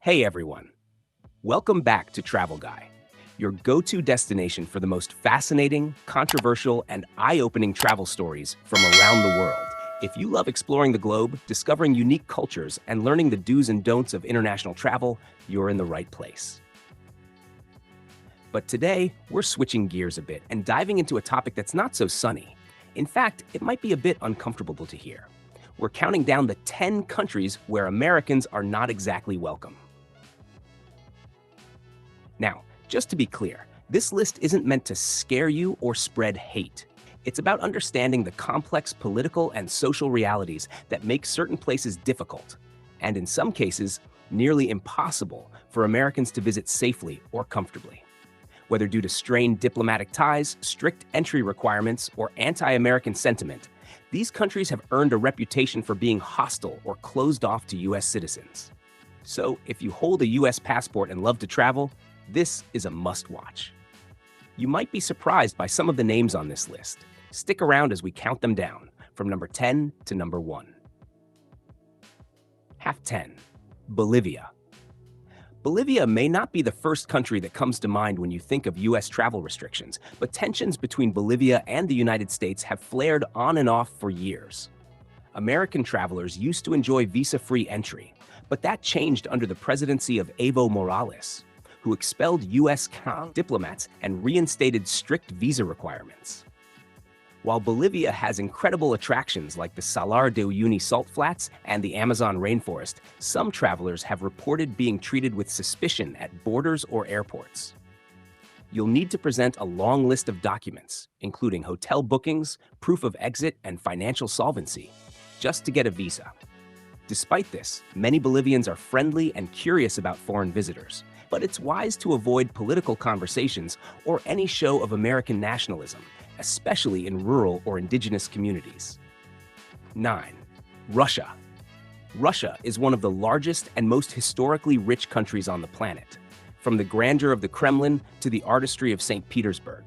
Hey everyone, welcome back to Travel Guy, your go-to destination for the most fascinating, controversial, and eye-opening travel stories from around the world. If you love exploring the globe, discovering unique cultures, and learning the do's and don'ts of international travel, you're in the right place. But today, we're switching gears a bit and diving into a topic that's not so sunny. In fact, it might be a bit uncomfortable to hear. We're counting down the 10 countries where Americans are not exactly welcome. Now, just to be clear, this list isn't meant to scare you or spread hate. It's about understanding the complex political and social realities that make certain places difficult, and in some cases, nearly impossible for Americans to visit safely or comfortably. Whether due to strained diplomatic ties, strict entry requirements, or anti-American sentiment, these countries have earned a reputation for being hostile or closed off to U.S. citizens. So, if you hold a U.S. passport and love to travel, this is a must-watch. You might be surprised by some of the names on this list. Stick around as we count them down, from number 10 to number 1. Half 10. Bolivia. Bolivia may not be the first country that comes to mind when you think of U.S. travel restrictions, but tensions between Bolivia and the United States have flared on and off for years. American travelers used to enjoy visa-free entry, but that changed under the presidency of Evo Morales, who expelled U.S. diplomats and reinstated strict visa requirements. While Bolivia has incredible attractions like the Salar de Uyuni salt flats and the Amazon rainforest, some travelers have reported being treated with suspicion at borders or airports. You'll need to present a long list of documents, including hotel bookings, proof of exit, and financial solvency, just to get a visa. Despite this, many Bolivians are friendly and curious about foreign visitors, but it's wise to avoid political conversations or any show of American nationalism, especially in rural or indigenous communities. 9. Russia. Russia is one of the largest and most historically rich countries on the planet, from the grandeur of the Kremlin to the artistry of St. Petersburg.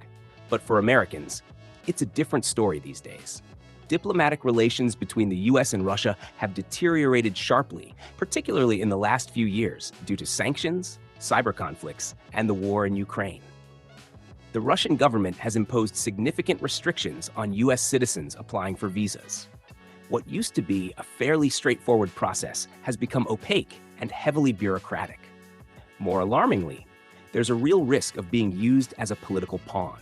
But for Americans, it's a different story these days. Diplomatic relations between the US and Russia have deteriorated sharply, particularly in the last few years, due to sanctions, cyber conflicts, and the war in Ukraine. The Russian government has imposed significant restrictions on US citizens applying for visas. What used to be a fairly straightforward process has become opaque and heavily bureaucratic. More alarmingly, there's a real risk of being used as a political pawn.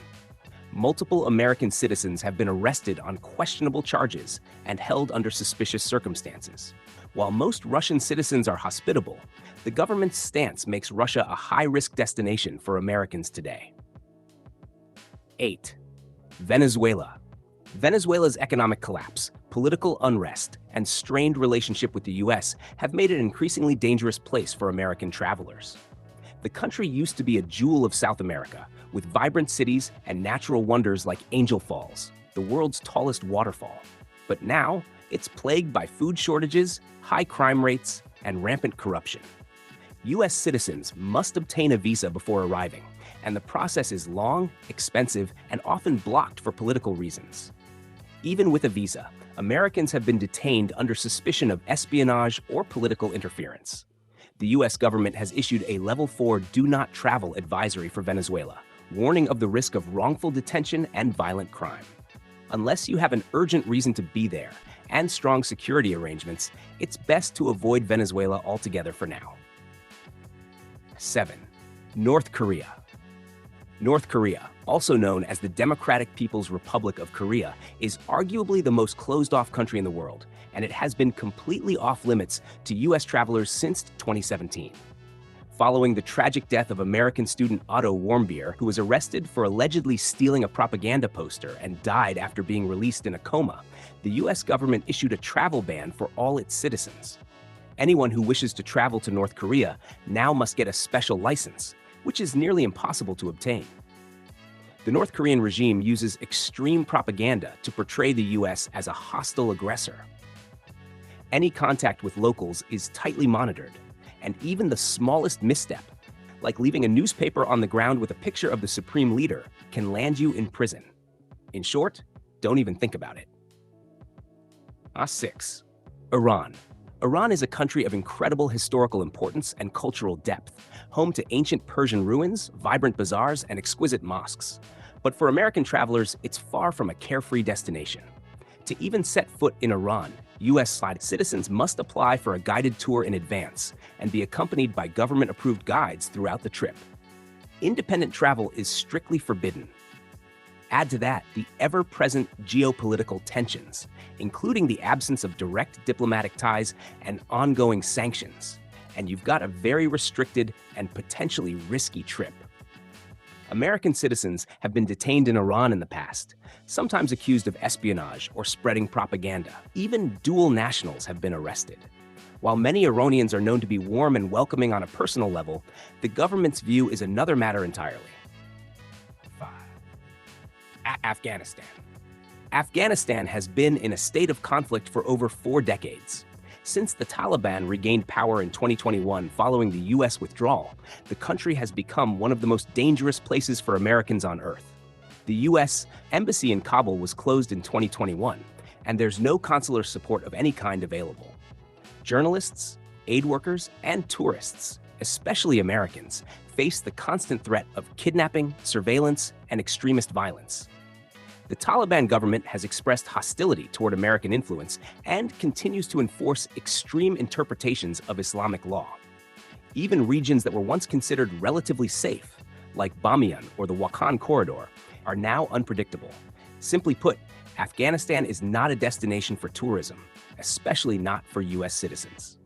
Multiple American citizens have been arrested on questionable charges and held under suspicious circumstances. While most Russian citizens are hospitable, the government's stance makes Russia a high-risk destination for Americans today. 8. Venezuela. Venezuela's economic collapse, political unrest, and strained relationship with the US have made it an increasingly dangerous place for American travelers. The country used to be a jewel of South America, with vibrant cities and natural wonders like Angel Falls, the world's tallest waterfall. But now, it's plagued by food shortages, high crime rates, and rampant corruption. US citizens must obtain a visa before arriving, and the process is long, expensive, and often blocked for political reasons. Even with a visa, Americans have been detained under suspicion of espionage or political interference. The US government has issued a Level 4 Do Not Travel advisory for Venezuela, warning of the risk of wrongful detention and violent crime. Unless you have an urgent reason to be there and strong security arrangements, it's best to avoid Venezuela altogether for now. 7. North Korea. North Korea, also known as the Democratic People's Republic of Korea, is arguably the most closed-off country in the world, and it has been completely off-limits to U.S. travelers since 2017. Following the tragic death of American student Otto Warmbier, who was arrested for allegedly stealing a propaganda poster and died after being released in a coma, the U.S. government issued a travel ban for all its citizens. Anyone who wishes to travel to North Korea now must get a special license, which is nearly impossible to obtain. The North Korean regime uses extreme propaganda to portray the US as a hostile aggressor. Any contact with locals is tightly monitored, and even the smallest misstep, like leaving a newspaper on the ground with a picture of the supreme leader, can land you in prison. In short, don't even think about it. 6. Iran. Iran is a country of incredible historical importance and cultural depth, home to ancient Persian ruins, vibrant bazaars, and exquisite mosques. But for American travelers, it's far from a carefree destination. To even set foot in Iran, U.S. citizens must apply for a guided tour in advance and be accompanied by government-approved guides throughout the trip. Independent travel is strictly forbidden. Add to that the ever-present geopolitical tensions, including the absence of direct diplomatic ties and ongoing sanctions, and you've got a very restricted and potentially risky trip. American citizens have been detained in Iran in the past, sometimes accused of espionage or spreading propaganda. Even dual nationals have been arrested. While many Iranians are known to be warm and welcoming on a personal level, the government's view is another matter entirely. Afghanistan. Afghanistan has been in a state of conflict for over 4 decades. Since the Taliban regained power in 2021 following the U.S. withdrawal, the country has become one of the most dangerous places for Americans on Earth. The U.S. Embassy in Kabul was closed in 2021, and there's no consular support of any kind available. Journalists, aid workers, and tourists, especially Americans, face the constant threat of kidnapping, surveillance, and extremist violence. The Taliban government has expressed hostility toward American influence and continues to enforce extreme interpretations of Islamic law. Even regions that were once considered relatively safe, like Bamiyan or the Wakhan corridor, are now unpredictable. Simply put, Afghanistan is not a destination for tourism, especially not for U.S. citizens.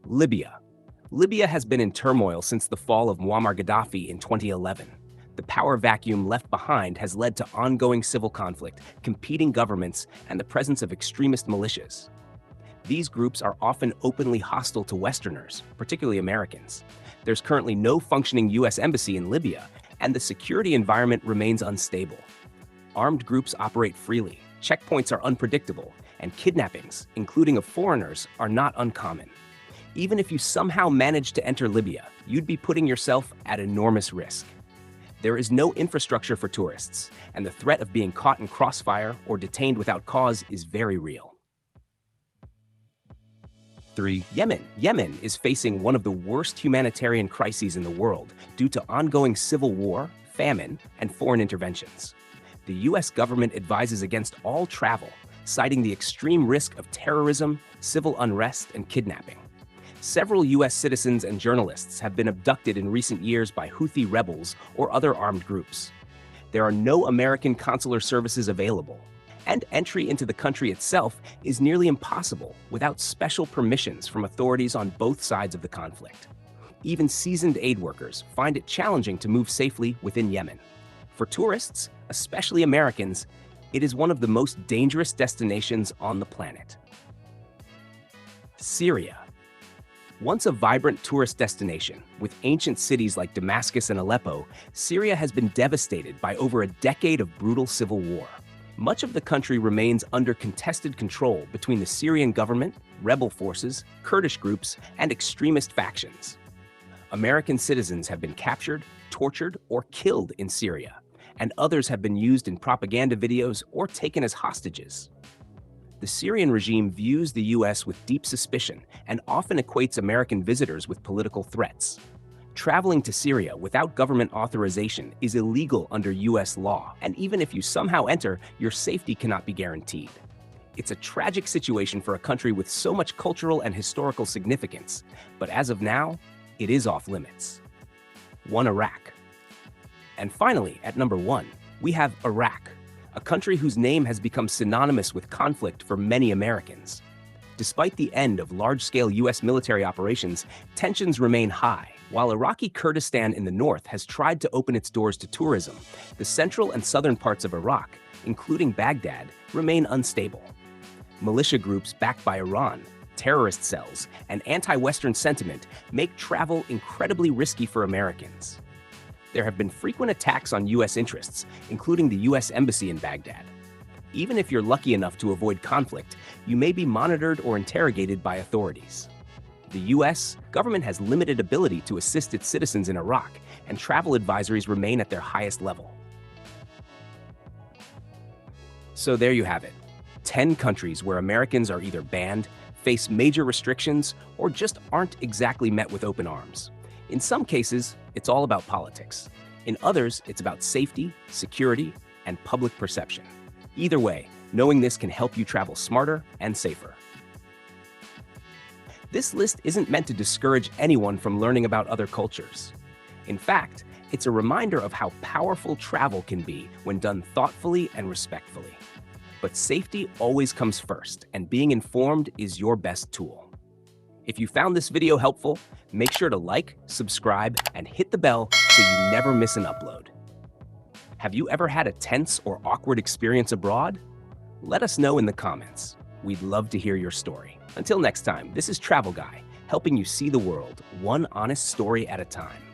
Libya. Libya has been in turmoil since the fall of Muammar Gaddafi in 2011. The power vacuum left behind has led to ongoing civil conflict, competing governments, and the presence of extremist militias. These groups are often openly hostile to Westerners, particularly Americans. There's currently no functioning U.S. embassy in Libya, and the security environment remains unstable. Armed groups operate freely, checkpoints are unpredictable, and kidnappings, including of foreigners, are not uncommon. Even if you somehow manage to enter Libya, you'd be putting yourself at enormous risk. There is no infrastructure for tourists, and the threat of being caught in crossfire or detained without cause is very real. 3. Yemen. Yemen is facing one of the worst humanitarian crises in the world due to ongoing civil war, famine, and foreign interventions. The U.S. government advises against all travel, citing the extreme risk of terrorism, civil unrest, and kidnapping. Several U.S. citizens and journalists have been abducted in recent years by Houthi rebels or other armed groups. There are no American consular services available, and entry into the country itself is nearly impossible without special permissions from authorities on both sides of the conflict. Even seasoned aid workers find it challenging to move safely within Yemen. For tourists, especially Americans, it is one of the most dangerous destinations on the planet. Syria. Once a vibrant tourist destination, with ancient cities like Damascus and Aleppo, Syria has been devastated by over a decade of brutal civil war. Much of the country remains under contested control between the Syrian government, rebel forces, Kurdish groups, and extremist factions. American citizens have been captured, tortured, or killed in Syria, and others have been used in propaganda videos or taken as hostages. The Syrian regime views the U.S. with deep suspicion and often equates American visitors with political threats. Traveling to Syria without government authorization is illegal under U.S. law, and even if you somehow enter, your safety cannot be guaranteed. It's a tragic situation for a country with so much cultural and historical significance, but as of now, it is off limits. 1. Iraq. And finally, at number 1, we have Iraq, a country whose name has become synonymous with conflict for many Americans. Despite the end of large-scale U.S. military operations, tensions remain high. While Iraqi Kurdistan in the north has tried to open its doors to tourism, the central and southern parts of Iraq, including Baghdad, remain unstable. Militia groups backed by Iran, terrorist cells, and anti-Western sentiment make travel incredibly risky for Americans. There have been frequent attacks on U.S. interests, including the U.S. Embassy in Baghdad. Even if you're lucky enough to avoid conflict, you may be monitored or interrogated by authorities. The U.S. government has limited ability to assist its citizens in Iraq, and travel advisories remain at their highest level. So there you have it. 10 countries where Americans are either banned, face major restrictions, or just aren't exactly met with open arms. In some cases, it's all about politics. In others, it's about safety, security, and public perception. Either way, knowing this can help you travel smarter and safer. This list isn't meant to discourage anyone from learning about other cultures. In fact, it's a reminder of how powerful travel can be when done thoughtfully and respectfully. But safety always comes first, and being informed is your best tool. If you found this video helpful, make sure to like, subscribe, and hit the bell so you never miss an upload. Have you ever had a tense or awkward experience abroad? Let us know in the comments. We'd love to hear your story. Until next time, this is Travel Guy, helping you see the world one honest story at a time.